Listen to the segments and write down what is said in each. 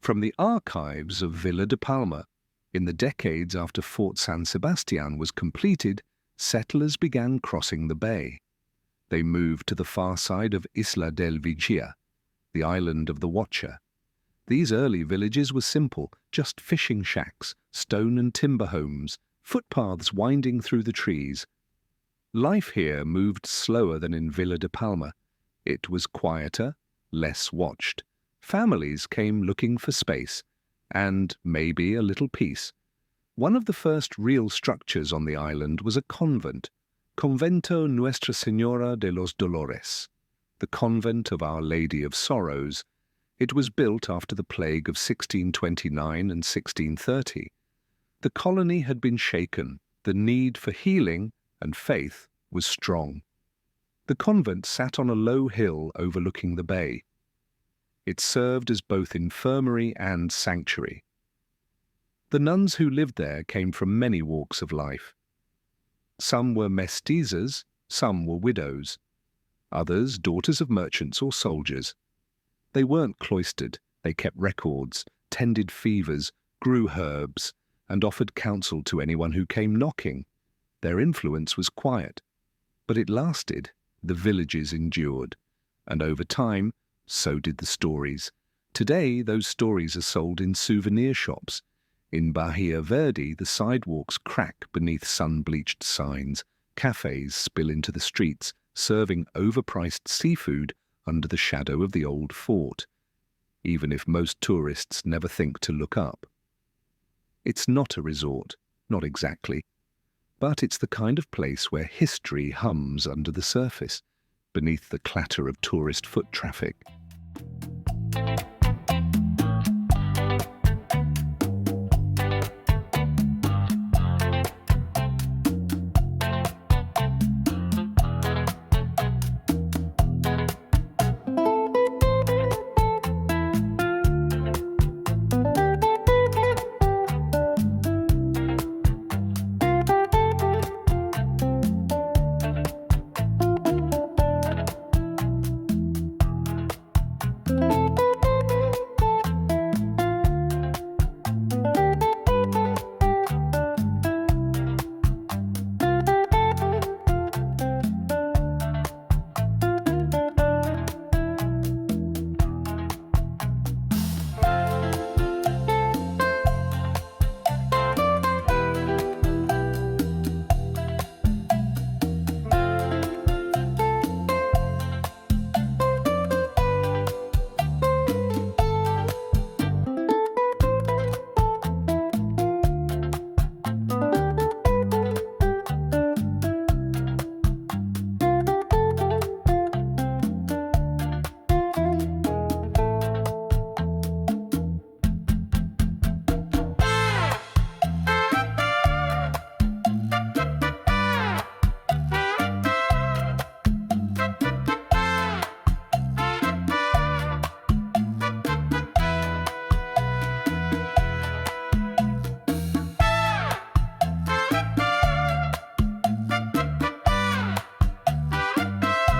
From the archives of Villa de Palma, in the decades after Fort San Sebastian was completed, settlers began crossing the bay. They moved to the far side of Isla del Vigía, the island of the Watcher. These early villages were simple, just fishing shacks, stone and timber homes, footpaths winding through the trees. Life here moved slower than in Villa de Palma. It was quieter, less watched. Families came looking for space, and maybe a little peace. One of the first real structures on the island was a convent, Convento Nuestra Señora de los Dolores, the Convent of Our Lady of Sorrows. It was built after the plague of 1629 and 1630. The colony had been shaken. The need for healing and faith was strong. The convent sat on a low hill overlooking the bay. It served as both infirmary and sanctuary. The nuns who lived there came from many walks of life. Some were mestizas, some were widows, others daughters of merchants or soldiers. They weren't cloistered, they kept records, tended fevers, grew herbs, and offered counsel to anyone who came knocking. Their influence was quiet, but it lasted. The villages endured, and over time, so did the stories. Today, those stories are sold in souvenir shops. In Bahía Verdi, the sidewalks crack beneath sun-bleached signs. Cafes spill into the streets, serving overpriced seafood under the shadow of the old fort, even if most tourists never think to look up. It's not a resort, not exactly, but it's the kind of place where history hums under the surface, beneath the clatter of tourist foot traffic.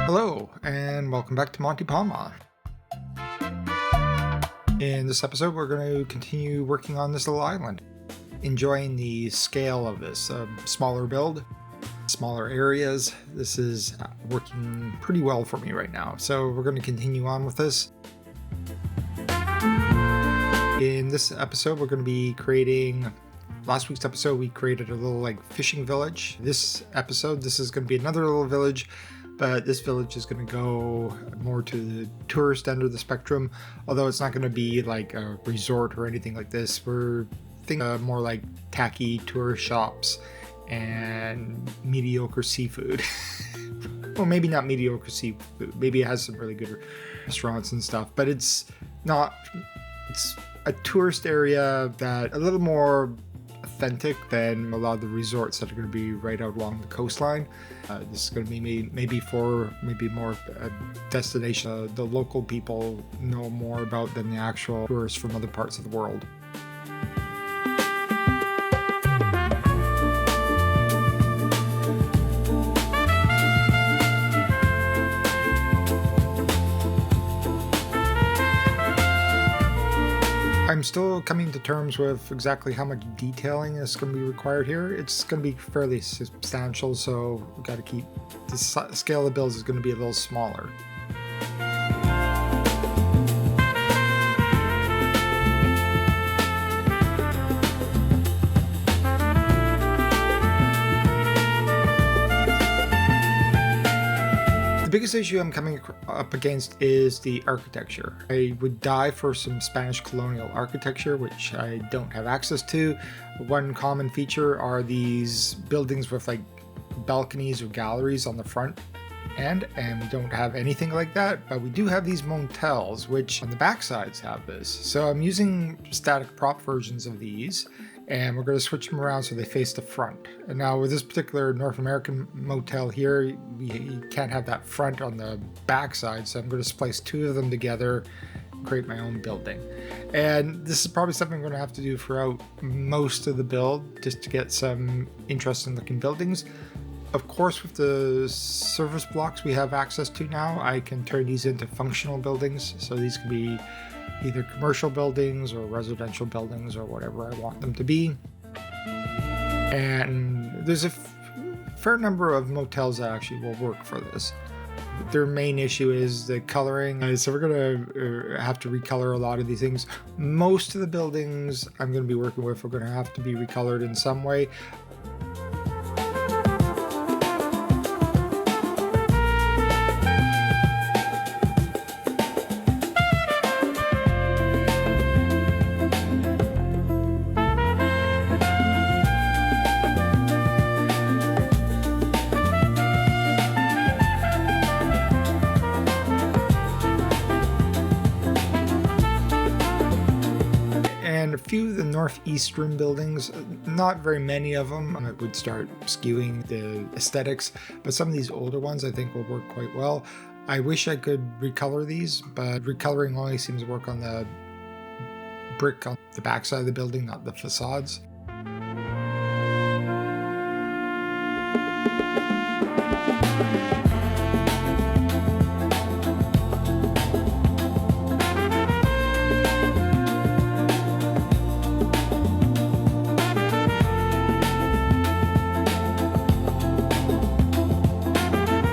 Hello, and welcome back to Monte Palma. In this episode, we're going to continue working on this little island. Enjoying the scale of this smaller build, smaller areas. This is working pretty well for me right now, so we're going to continue on with this. In this episode, we're going to be creating... Last week's episode, we created a little fishing village. This episode, this is going to be another little village, but this village is going to go more to the tourist end of the spectrum, although it's not going to be like a resort or anything like this. We're thinking more like tacky tourist shops and mediocre seafood. Well, maybe not mediocre seafood. Maybe it has some really good restaurants and stuff, but it's a tourist area that a little more authentic than a lot of the resorts that are going to be right out along the coastline. This is going to be maybe more a destination the local people know more about than the actual tourists from other parts of the world. I'm still coming to terms with exactly how much detailing is going to be required here. It's going to be fairly substantial, so we've got to keep the scale of the builds is going to be a little smaller. The biggest issue I'm coming up against is the architecture. I would die for some Spanish colonial architecture, which I don't have access to. One common feature are these buildings with like balconies or galleries on the front end, and we don't have anything like that, but we do have these motels, which on the back sides have this. So I'm using static prop versions of these, and we're going to switch them around so they face the front. And now with this particular North American motel here, you can't have that front on the back side, so I'm going to splice two of them together, create my own building. And this is probably something I'm going to have to do throughout most of the build, just to get some interesting looking buildings. Of course, with the service blocks we have access to now, I can turn these into functional buildings, so these can be either commercial buildings or residential buildings or whatever I want them to be. And there's a fair number of motels that actually will work for this. Their main issue is the coloring, so we're going to have to recolor a lot of these things. Most of the buildings I'm going to be working with are going to have to be recolored in some way. And a few of the northeastern buildings, not very many of them, it would start skewing the aesthetics, but some of these older ones I think will work quite well. I wish I could recolor these, but recoloring only seems to work on the brick on the backside of the building, not the facades.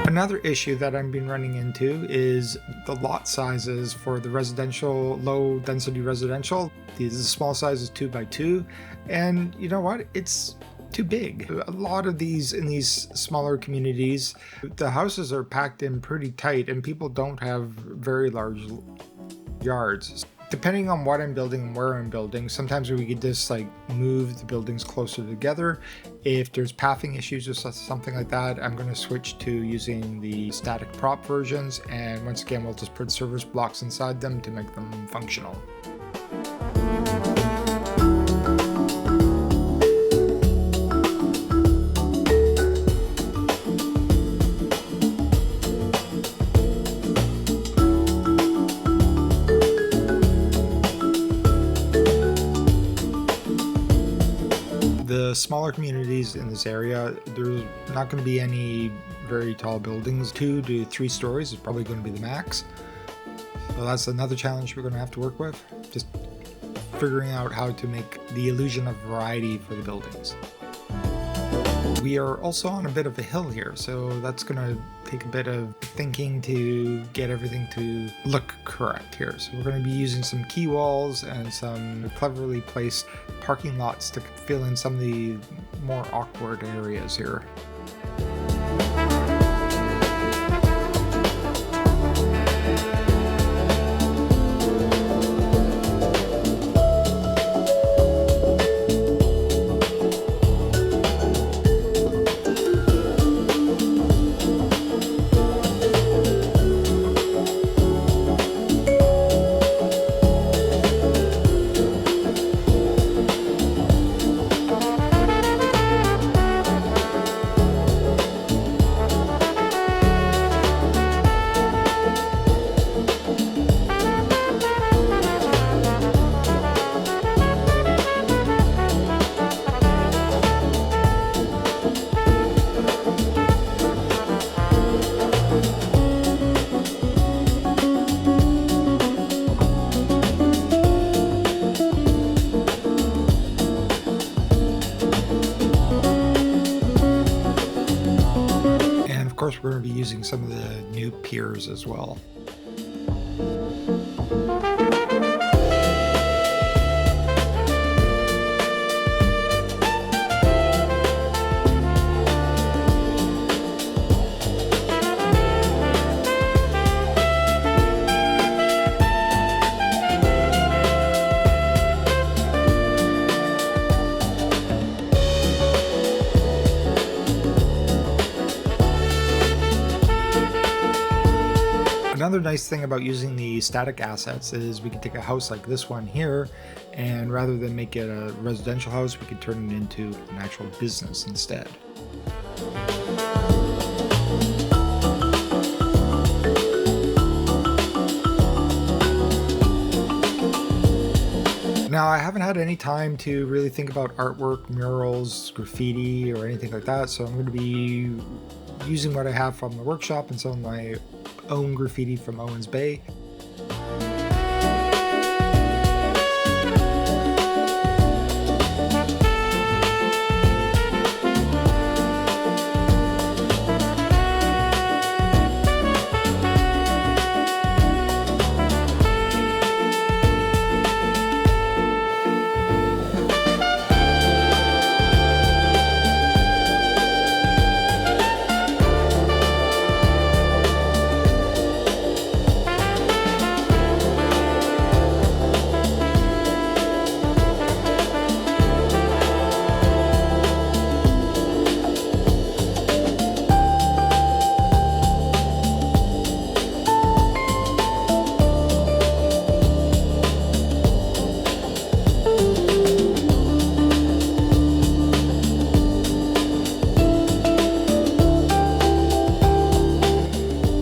Another issue that I've been running into is the lot sizes for the residential, low density residential. These are small sizes 2x2, and you know what? It's too big. A lot of these in these smaller communities, the houses are packed in pretty tight and people don't have very large yards. Depending on what I'm building and where I'm building, sometimes we could just like move the buildings closer together. If there's pathing issues or something like that, I'm going to switch to using the static prop versions, and once again we'll just put service blocks inside them to make them functional. The smaller communities in this area, there's not going to be any very tall buildings. 2 to 3 stories is probably going to be the max. So that's another challenge we're going to have to work with, just figuring out how to make the illusion of variety for the buildings. We are also on a bit of a hill here, so that's going to take a bit of thinking to get everything to look correct here. So we're going to be using some key walls and some cleverly placed parking lots to fill in some of the more awkward areas here. course, we're going to be using some of the new piers as well. Another nice thing about using the static assets is we can take a house like this one here, and rather than make it a residential house, we can turn it into an actual business instead. Now, I haven't had any time to really think about artwork, murals, graffiti, or anything like that, so I'm going to be using what I have from the workshop and some of my own graffiti from Owens Bay.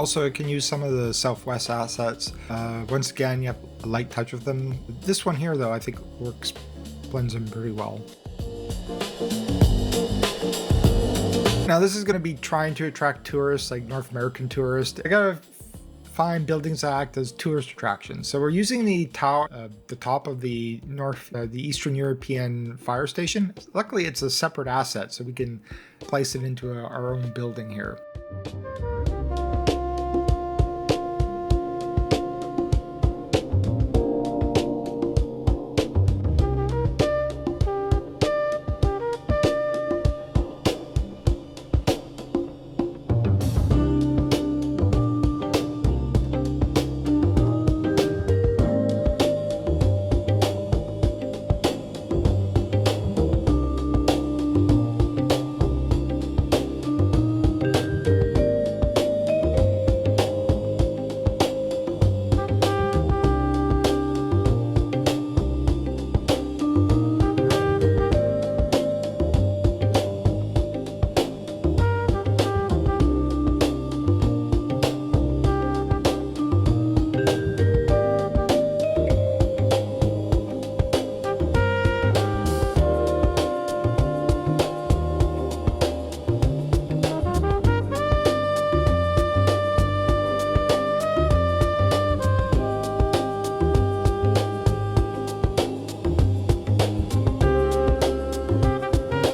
Also, I can use some of the Southwest assets. Once again, you have a light touch of them. This one here, though, I think blends in pretty well. Now, this is going to be trying to attract tourists, like North American tourists. I gotta find buildings that act as tourist attractions. So we're using the tower, the top of the Eastern European fire station. Luckily, it's a separate asset, so we can place it into our own building here.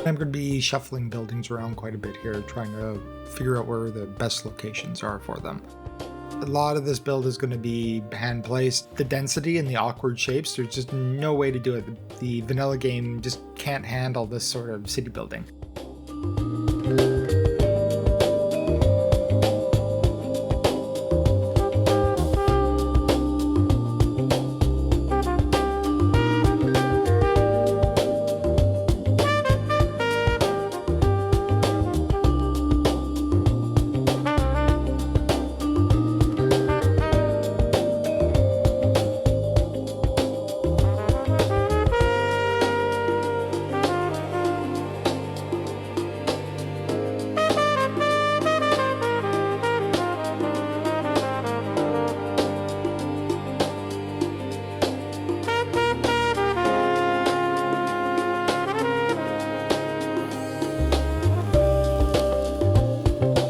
I'm going to be shuffling buildings around quite a bit here, trying to figure out where the best locations are for them. A lot of this build is going to be hand placed. The density and the awkward shapes, there's just no way to do it. The vanilla game just can't handle this sort of city building.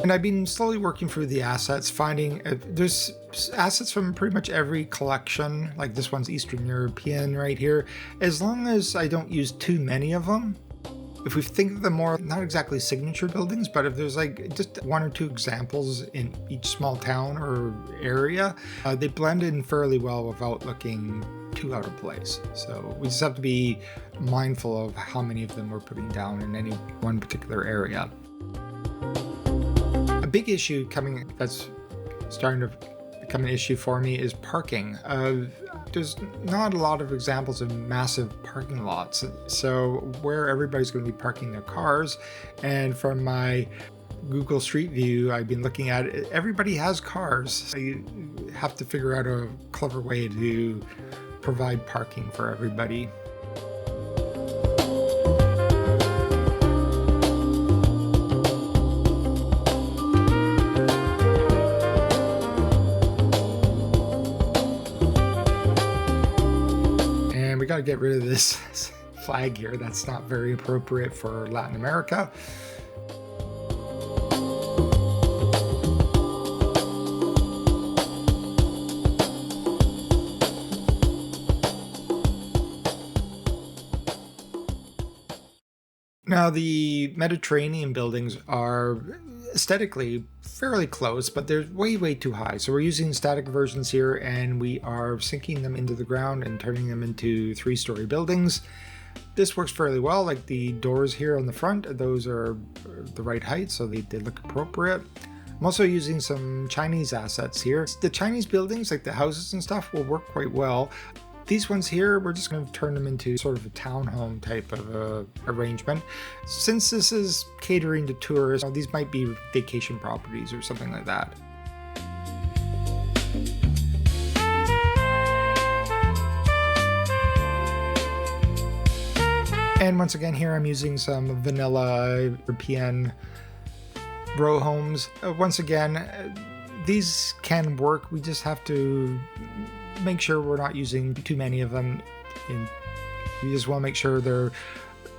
And I've been slowly working through the assets, finding there's assets from pretty much every collection, like this one's Eastern European right here. As long as I don't use too many of them, If we think of them more, not exactly signature buildings, but if there's like just one or two examples in each small town or area, they blend in fairly well without looking too out of place. So we just have to be mindful of how many of them we're putting down in any one particular area. A big issue that's starting to become an issue for me is parking. There's not a lot of examples of massive parking lots, so where everybody's going to be parking their cars. And from my Google Street View, I've been looking at it, everybody has cars, so you have to figure out a clever way to provide parking for everybody. We got to get rid of this flag here. That's not very appropriate for Latin America. Now, the Mediterranean buildings are aesthetically fairly close, but they're way too high. So we're using static versions here, and we are sinking them into the ground and turning them into 3-story buildings. This works fairly well. Like the doors here on the front, those are the right height, so they look appropriate. I'm also using some Chinese assets here. The Chinese buildings, like the houses and stuff, will work quite well. These ones here, we're just going to turn them into sort of a townhome type of arrangement. Since this is catering to tourists, these might be vacation properties or something like that. And once again here, I'm using some vanilla European row homes. Once again, these can work. We just have to make sure we're not using too many of them. And we just want to make sure they're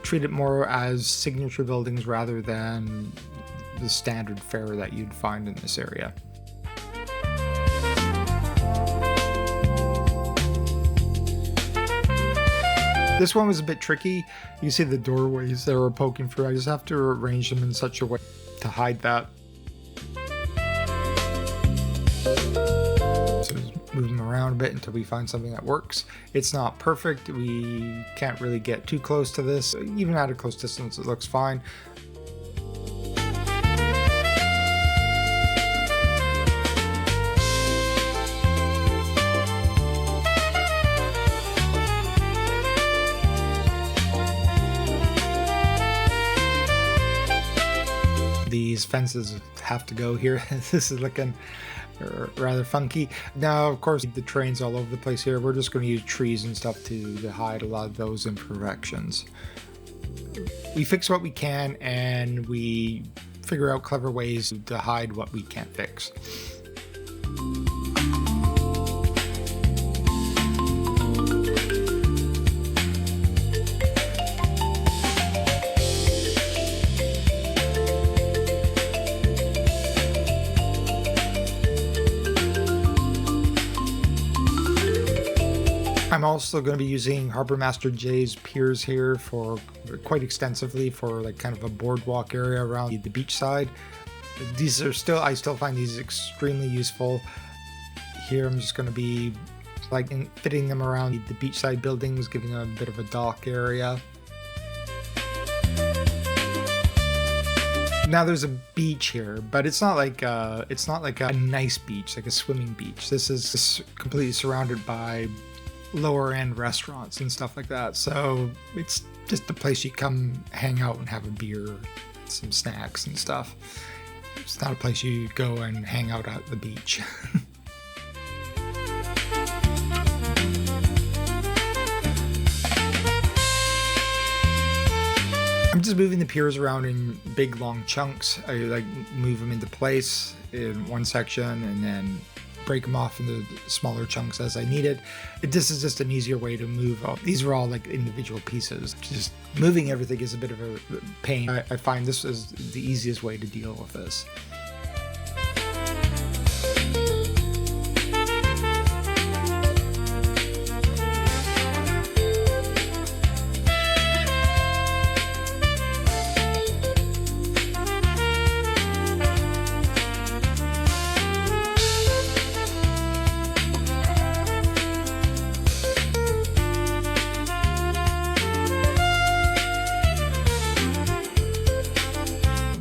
treated more as signature buildings rather than the standard fare that you'd find in this area. This one was a bit tricky. You see the doorways that were poking through. I just have to arrange them in such a way to hide that. So just move them around a bit until we find something that works. It's not perfect. We can't really get too close to this. Even at a close distance, it looks fine. These fences have to go here. This is looking rather funky. Now, of course, the train's all over the place here. We're just going to use trees and stuff to hide a lot of those imperfections. We fix what we can, and we figure out clever ways to hide what we can't fix. I'm also going to be using Harbor Master J's piers here for quite extensively for like kind of a boardwalk area around the beach side. These are I still find these extremely useful. Here I'm just going to be like fitting them around the beachside buildings, giving them a bit of a dock area. Now there's a beach here, but it's not like a nice beach, like a swimming beach. This is completely surrounded by lower end restaurants and stuff like that, so it's just a place you come hang out and have a beer, some snacks and stuff. It's not a place you go and hang out at the beach. I'm just moving the piers around in big long chunks. I like move them into place in one section and then break them off into smaller chunks as I need it. This is just an easier way to move. These are all like individual pieces. Just moving everything is a bit of a pain. I find this is the easiest way to deal with this.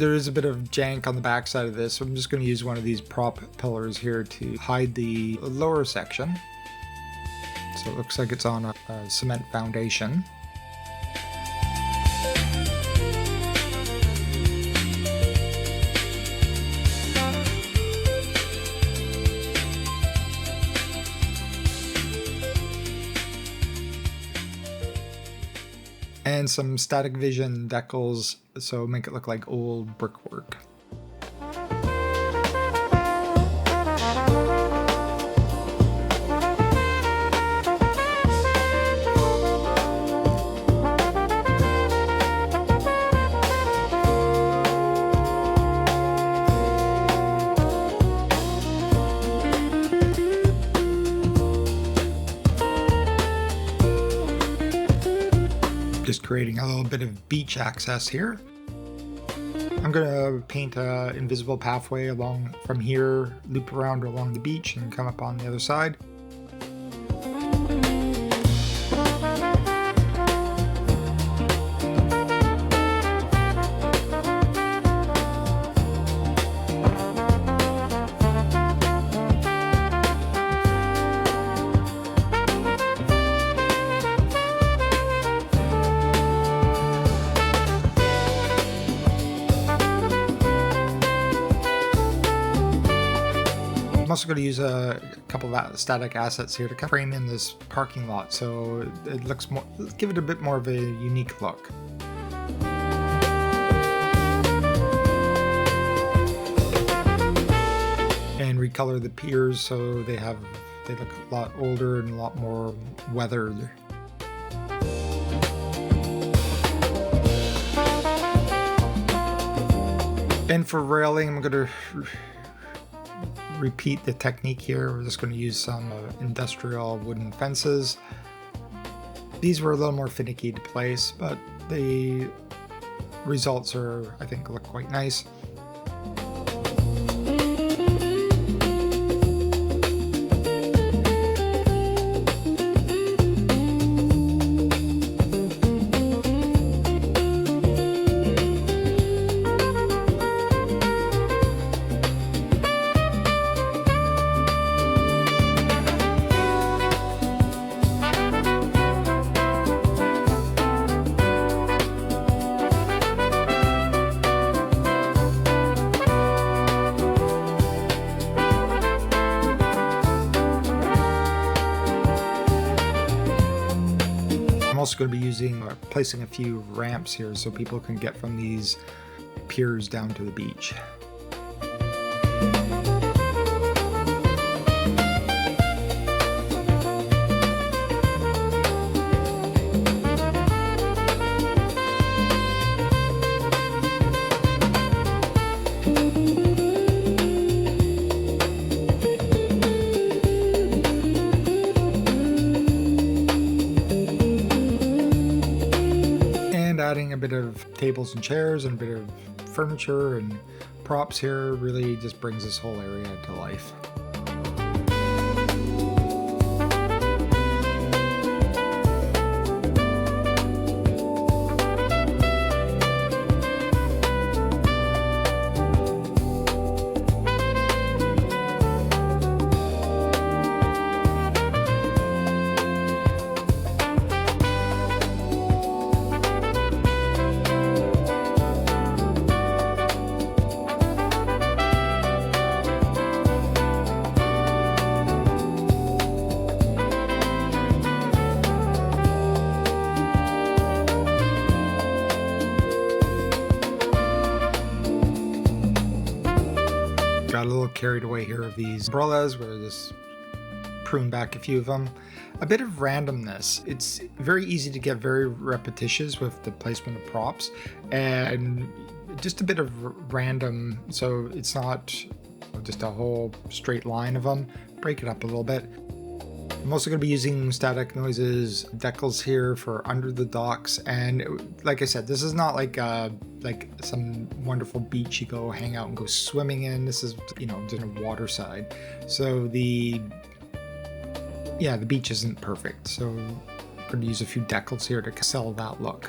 there is a bit of jank on the back side of this, so I'm just going to use one of these prop pillars here to hide the lower section. So it looks like it's on a cement foundation. And some static vision decals, so make it look like old brickwork. Just creating a little bit of beach access here. I'm gonna paint an invisible pathway along from here, loop around along the beach and come up on the other side. I'm also going to use a couple of static assets here to kind of frame in this parking lot, so it looks more, give it a bit more of a unique look. And recolor the piers so they look a lot older and a lot more weathered. And for railing, I'm going to repeat the technique here. We're just going to use some industrial wooden fences. These were a little more finicky to place, but the results are, I think, look quite nice. I'm also going to be placing a few ramps here so people can get from these piers down to the beach. Adding a bit of tables and chairs and a bit of furniture and props here really just brings this whole area to life. Got a little carried away here of these umbrellas where just prune back a few of them. A bit of randomness. It's very easy to get very repetitious with the placement of props and just a bit of random, so it's not just a whole straight line of them. Break it up a little bit. I'm also going to be using static noises decals here for under the docks, and like I said, this is not like some wonderful beach you go hang out and go swimming in. This is, you know, in a water side, so the beach isn't perfect, so I'm going to use a few decals here to sell that look.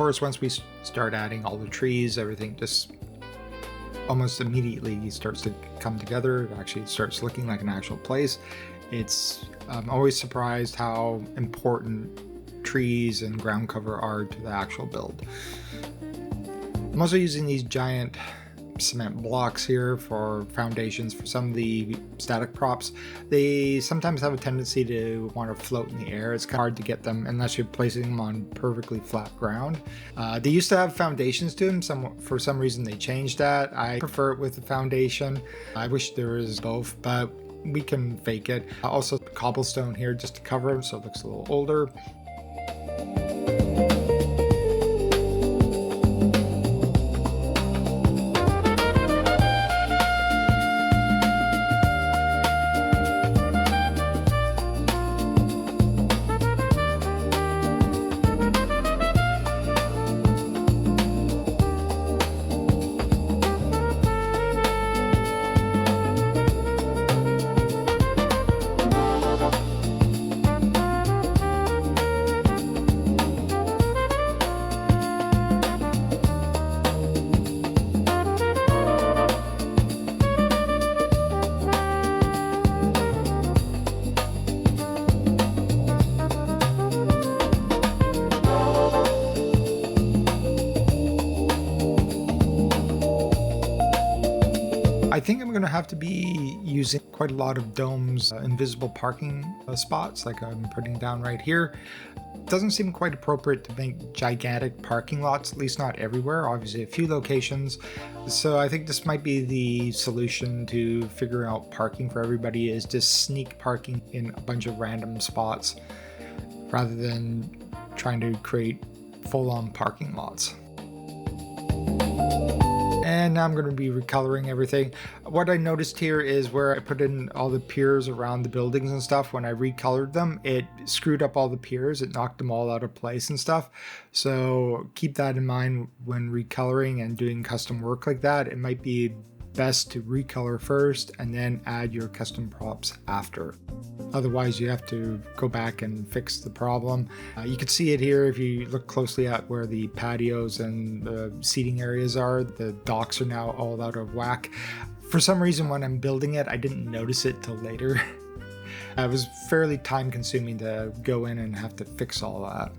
course, once we start adding all the trees, everything just almost immediately starts to come together. It actually starts looking like an actual place. I'm always surprised how important trees and ground cover are to the actual build. I'm also using these giant cement blocks here for foundations for some of the static props. They sometimes have a tendency to want to float in the air. It's kind of hard to get them unless you're placing them on perfectly flat ground. They used to have foundations to them. For some reason they changed that. I prefer it with the foundation. I wish there was both, but we can fake it. Also cobblestone here just to cover them so it looks a little older. I think I'm going to have to be using quite a lot of domes, invisible parking spots like I'm putting down right here. It doesn't seem quite appropriate to make gigantic parking lots, at least not everywhere, obviously a few locations. So I think this might be the solution to figure out parking for everybody, is just sneak parking in a bunch of random spots rather than trying to create full-on parking lots. And now I'm going to be recoloring everything. What I noticed here is where I put in all the piers around the buildings and stuff, when I recolored them, it screwed up all the piers. It knocked them all out of place and stuff. So keep that in mind when recoloring and doing custom work like that. It might be best to recolor first and then add your custom props after. Otherwise you have to go back and fix the problem. You can see it here if you look closely at where the patios and the seating areas are. The docks are now all out of whack. For some reason when I'm building it, I didn't notice it till later. It was fairly time consuming to go in and have to fix all that.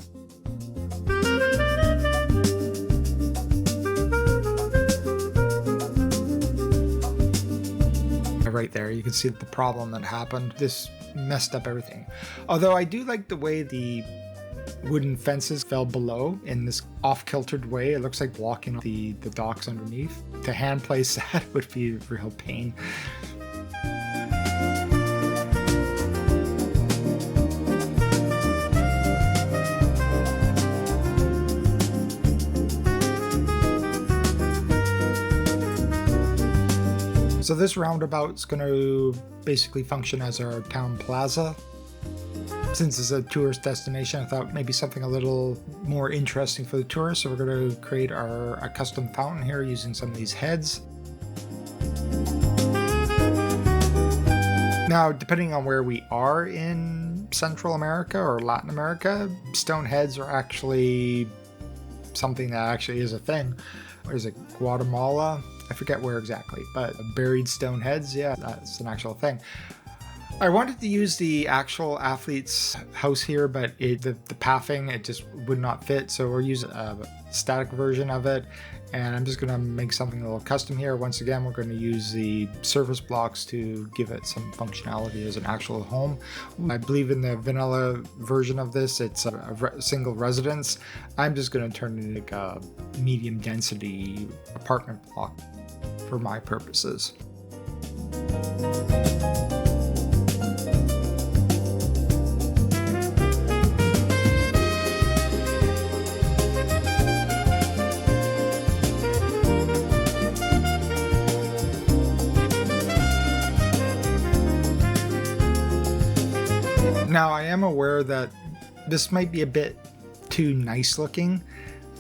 Right there, you can see the problem that happened. This messed up everything. Although I do like the way the wooden fences fell below in this off-kiltered way. It looks like blocking the docks underneath. To hand place that would be a real pain. So this roundabout is going to basically function as our town plaza. Since it's a tourist destination, I thought maybe something a little more interesting for the tourists. So we're going to create a custom fountain here using some of these heads. Now, depending on where we are in Central America or Latin America, stone heads are actually something that actually is a thing. What is it, Guatemala? I forget where exactly, but buried stone heads, yeah, that's an actual thing. I wanted to use the actual athlete's house here, but the pathing, it just would not fit, so we're using a static version of it, and I'm just going to make something a little custom here. Once again, we're going to use the surface blocks to give it some functionality as an actual home. I believe in the vanilla version of this, it's a single residence. I'm just going to turn it into like a medium density apartment block for my purposes. Now, I am aware that this might be a bit too nice looking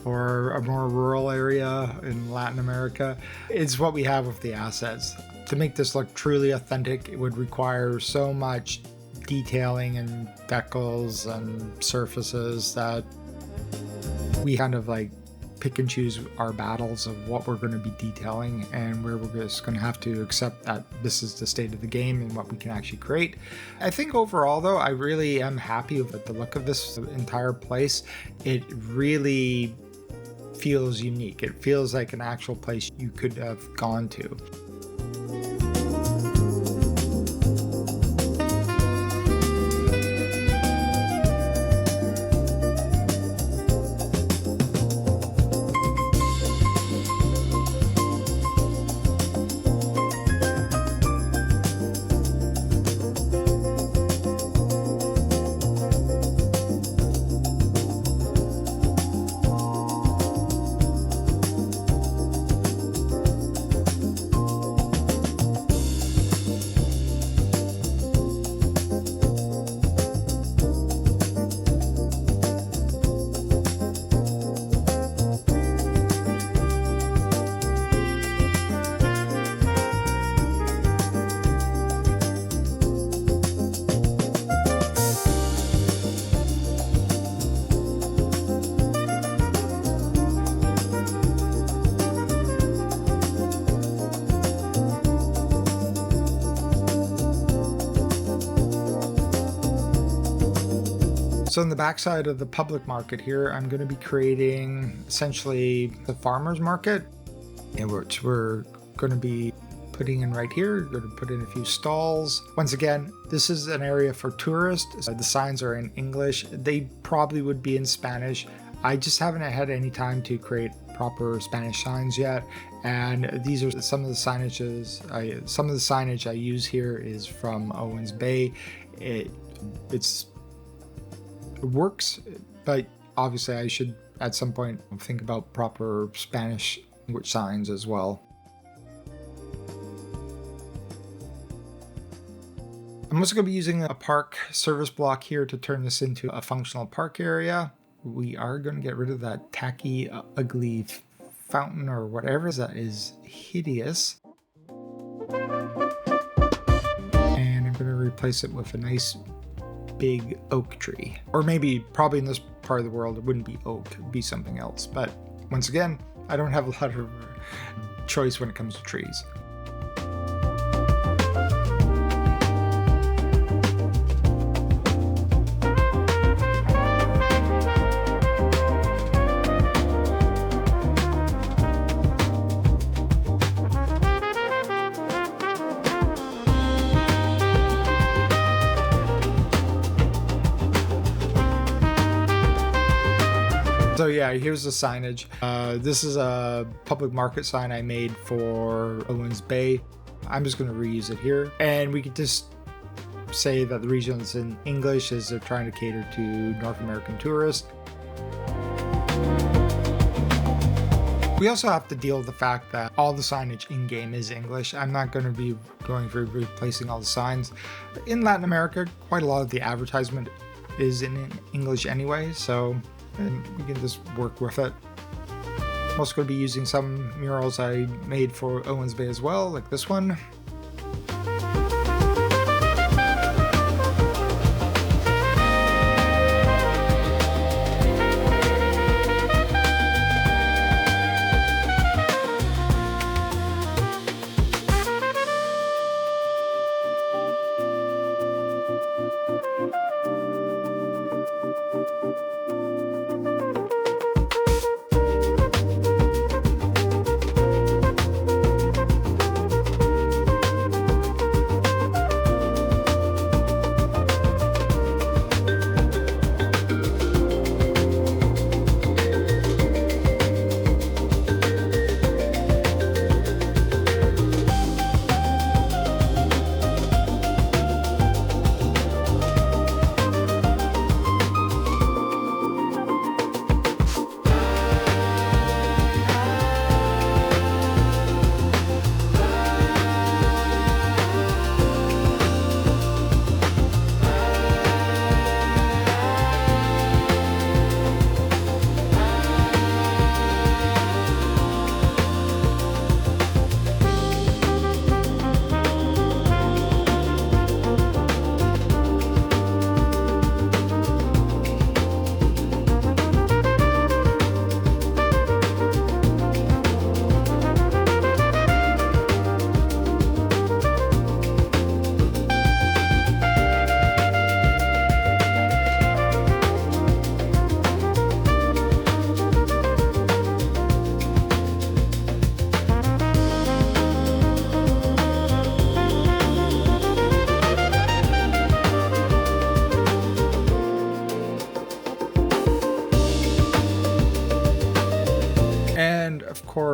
for a more rural area in Latin America. It's what we have with the assets. To make this look truly authentic, it would require so much detailing and decals and surfaces that We kind of like pick and choose our battles of what we're going to be detailing and where we're just going to have to accept that this is the state of the game and what we can actually create. I think overall though, I really am happy with the look of this entire place. It really feels unique. It feels like an actual place you could have gone to. So in the backside of the public market here, I'm going to be creating essentially the farmer's market, which we're going to be putting in right here. We're going to put in a few stalls. Once again, this is an area for tourists. The signs are in English. They probably would be in Spanish. I just haven't had any time to create proper Spanish signs yet. And these are some of the signages. Some of the signage I use here is from Owens Bay. It works, but obviously I should at some point think about proper Spanish language signs as well. I'm also going to be using a park service block here to turn this into a functional park area. We are going to get rid of that tacky, ugly fountain or whatever that is hideous. And I'm going to replace it with a nice big oak tree. Or maybe, probably in this part of the world, it wouldn't be oak, it'd be something else. But once again, I don't have a lot of choice when it comes to trees. So yeah, here's the signage. This is a public market sign I made for Owens Bay. I'm just going to reuse it here. And we could just say that the region's in English as they're trying to cater to North American tourists. We also have to deal with the fact that all the signage in-game is English. I'm not going to be going for replacing all the signs. In Latin America, quite a lot of the advertisement is in English anyway, so we can just work with it. I'm also going to be using some murals I made for Owens Bay as well, like this one.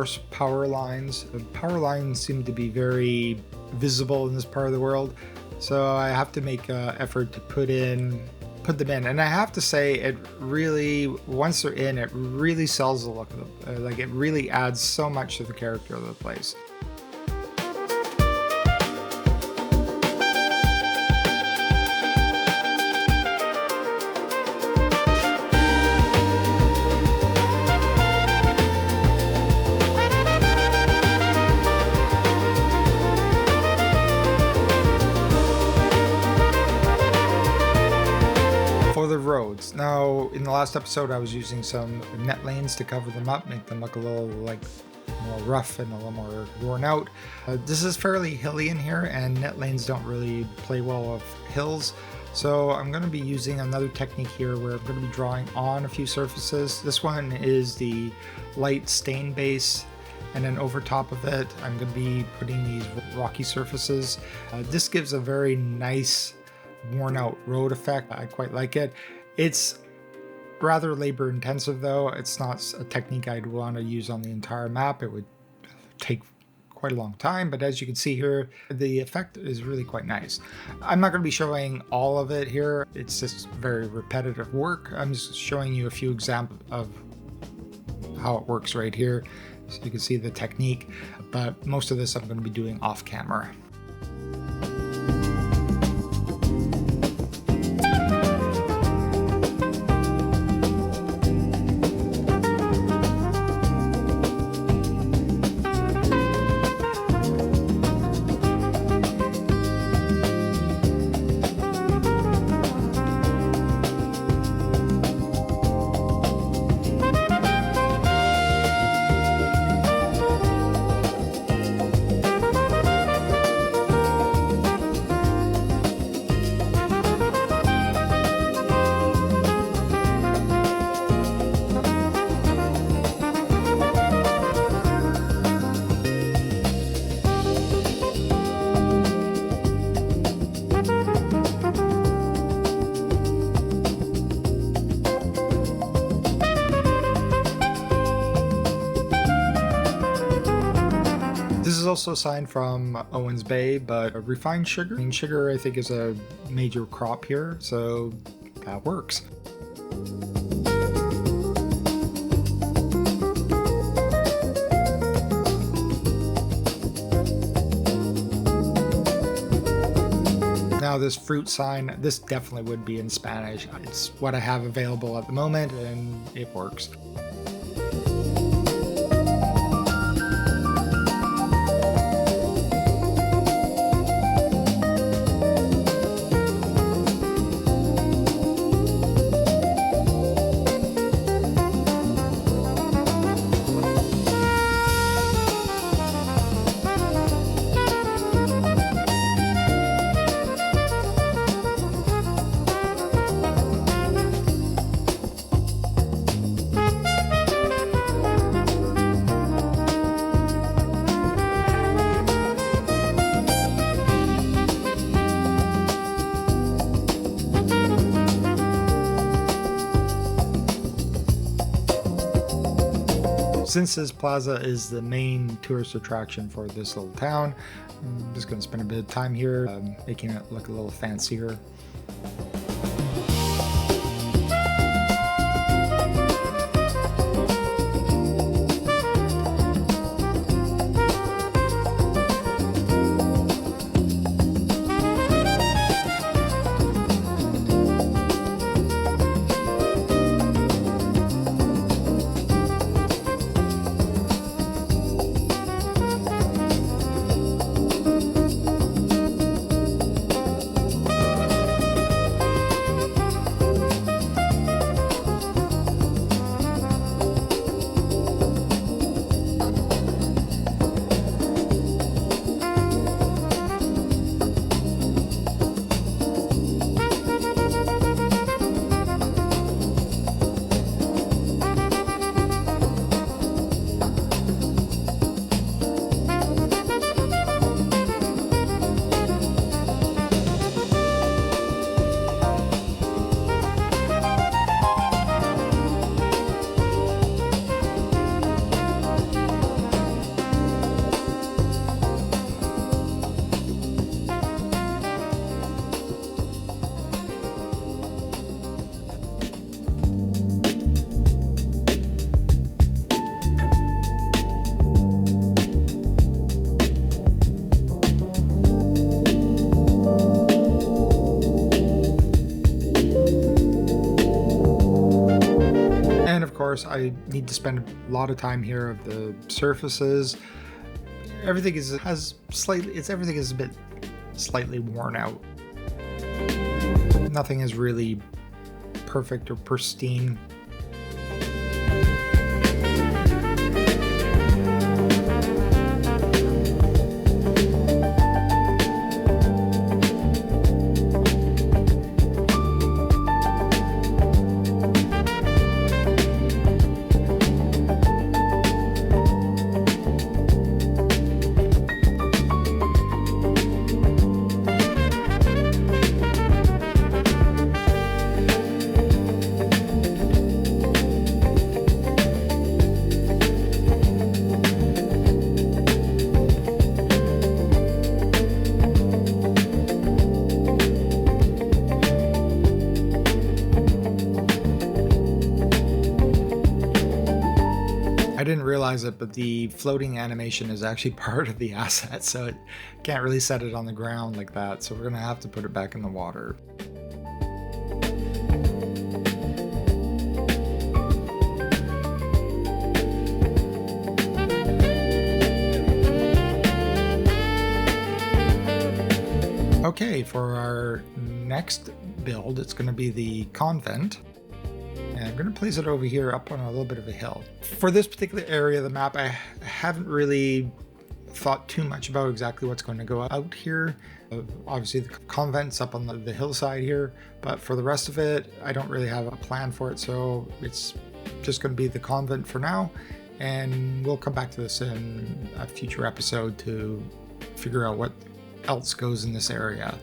course, power lines. The power lines seem to be very visible in this part of the world, so I have to make an effort to put them in. And I have to say, it really, once they're in, it really sells the look of them. Like, it really adds so much to the character of the place. Roads. Now, in the last episode, I was using some net lanes to cover them up, make them look a little like more rough and a little more worn out. This is fairly hilly in here, and net lanes don't really play well with hills. So I'm going to be using another technique here where I'm going to be drawing on a few surfaces. This one is the light stain base, and then over top of it, I'm going to be putting these rocky surfaces. This gives a very nice worn out road effect. I quite like it. It's rather labor intensive though. It's not a technique I'd want to use on the entire map. It would take quite a long time, but as you can see here, the effect is really quite nice. I'm not going to be showing all of it here. It's just very repetitive work. I'm just showing you a few examples of how it works right here, so you can see the technique, but most of this I'm going to be doing off camera. This is also a sign from Owens Bay, but refined sugar. And sugar, I think, is a major crop here, so that works. Now this fruit sign, this definitely would be in Spanish. It's what I have available at the moment, and it works. Since this plaza is the main tourist attraction for this little town, I'm just going to spend a bit of time here making it look a little fancier. course, I need to spend a lot of time here of the surfaces. Everything is a bit slightly worn out. Nothing is really perfect or pristine. I didn't realize it, but the floating animation is actually part of the asset, so it can't really set it on the ground like that. So we're gonna have to put it back in the water. Okay, for our next build, it's gonna be the convent. And I'm going to place it over here up on a little bit of a hill. For this particular area of the map, I haven't really thought too much about exactly what's going to go out here. Obviously the convent's up on the hillside here, but for the rest of it, I don't really have a plan for it. So it's just going to be the convent for now. And we'll come back to this in a future episode to figure out what else goes in this area.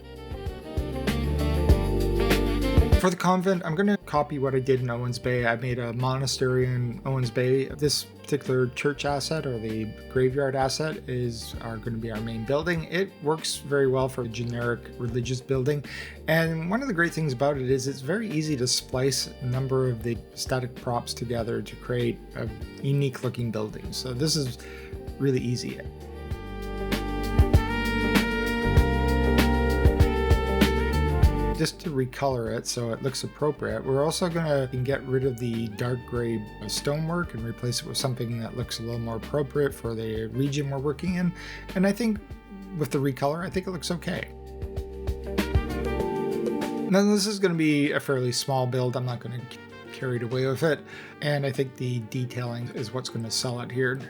For the convent, I'm going to copy what I did in Owens Bay. I made a monastery in Owens Bay. This particular church asset, or the graveyard asset, are going to be our main building. It works very well for a generic religious building. And one of the great things about it is it's very easy to splice a number of the static props together to create a unique looking building. So this is really easy. Just to recolor it so it looks appropriate, we're also going to get rid of the dark gray stonework and replace it with something that looks a little more appropriate for the region we're working in. And I think with the recolor, I think it looks okay. Now this is going to be a fairly small build. I'm not going to get carried away with it. And I think the detailing is what's going to sell it here.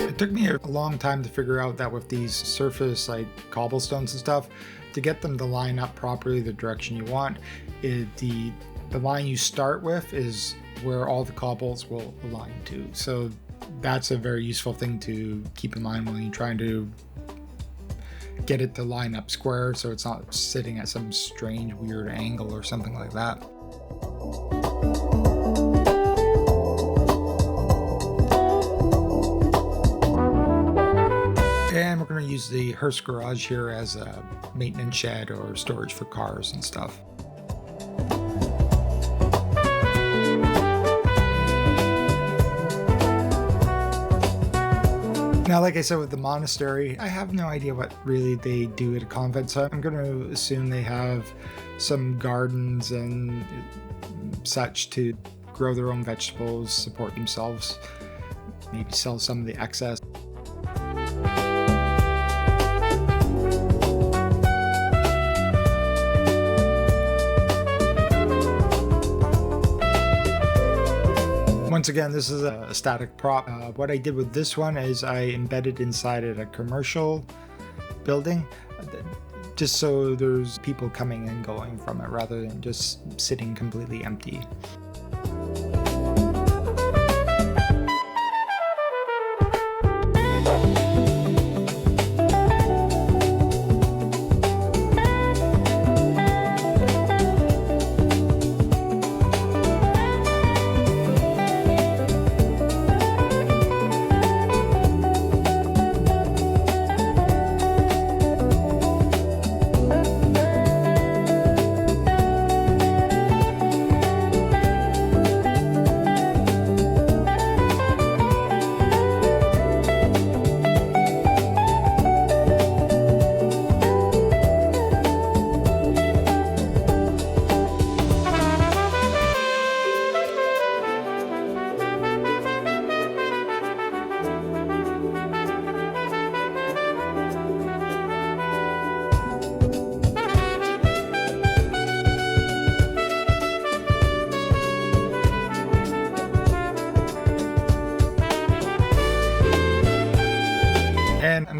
It took me a long time to figure out that with these surface like cobblestones and stuff, to get them to line up properly the direction you want, the line you start with is where all the cobbles will align to. So that's a very useful thing to keep in mind when you're trying to get it to line up square, so it's not sitting at some strange weird angle or something like that. And we're going to use the hearse garage here as a maintenance shed or storage for cars and stuff. Now, like I said, with the monastery, I have no idea what really they do at a convent, so I'm going to assume they have some gardens and such to grow their own vegetables, support themselves, maybe sell some of the excess. Once again, this is a static prop. What I did with this one is I embedded inside it a commercial building, just so there's people coming and going from it rather than just sitting completely empty.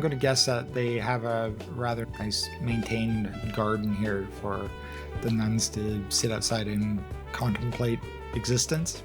going to guess that they have a rather nice maintained garden here for the nuns to sit outside and contemplate existence.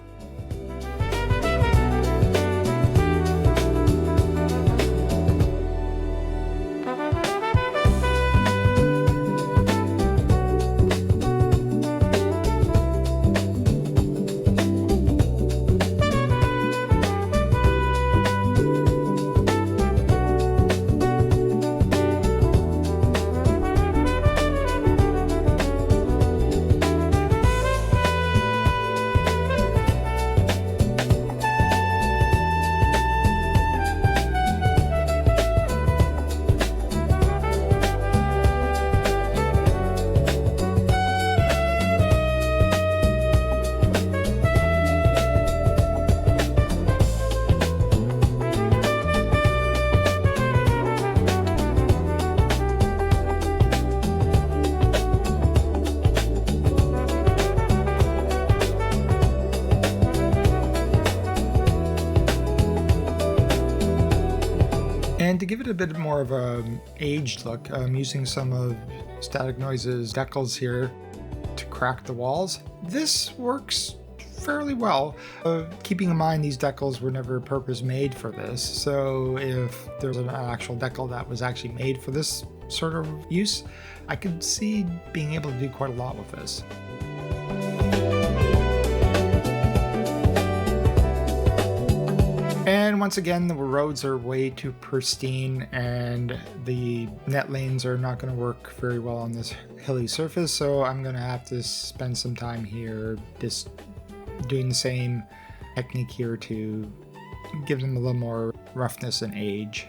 And to give it a bit more of an aged look, I'm using some of Static Noise's decals here to crack the walls. This works fairly well. Keeping in mind these decals were never purpose-made for this, so if there's an actual decal that was actually made for this sort of use, I could see being able to do quite a lot with this. And once again, the roads are way too pristine and the net lanes are not going to work very well on this hilly surface, so I'm going to have to spend some time here just doing the same technique here to give them a little more roughness and age.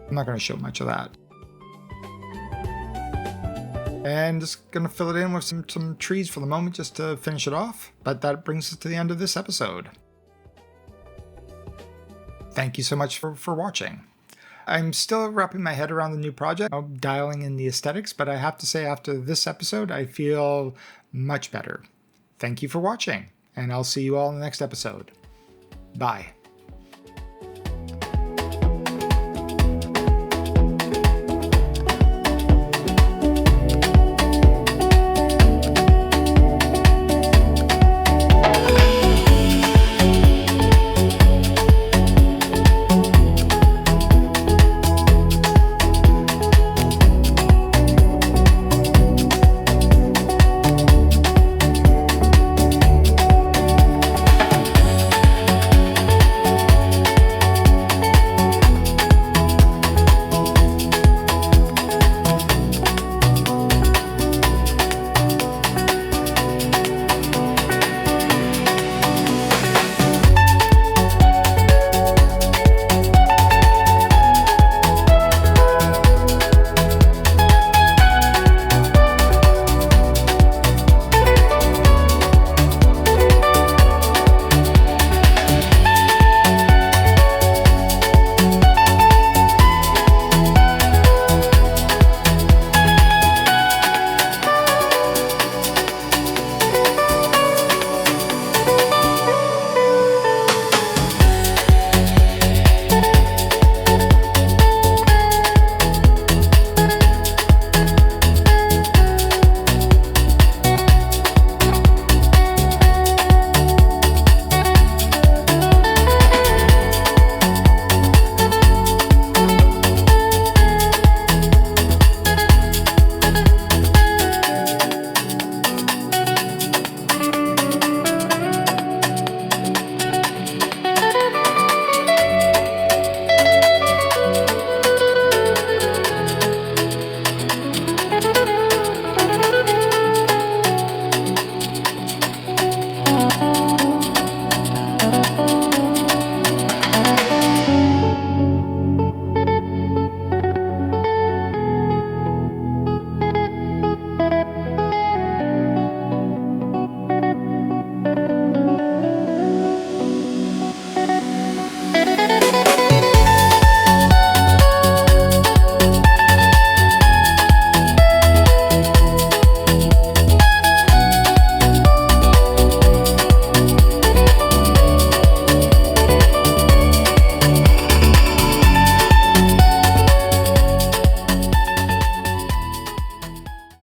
I'm not going to show much of that. And just going to fill it in with some trees for the moment just to finish it off. But that brings us to the end of this episode. Thank you so much for watching. I'm still wrapping my head around the new project, dialing in the aesthetics, but I have to say after this episode, I feel much better. Thank you for watching, and I'll see you all in the next episode. Bye.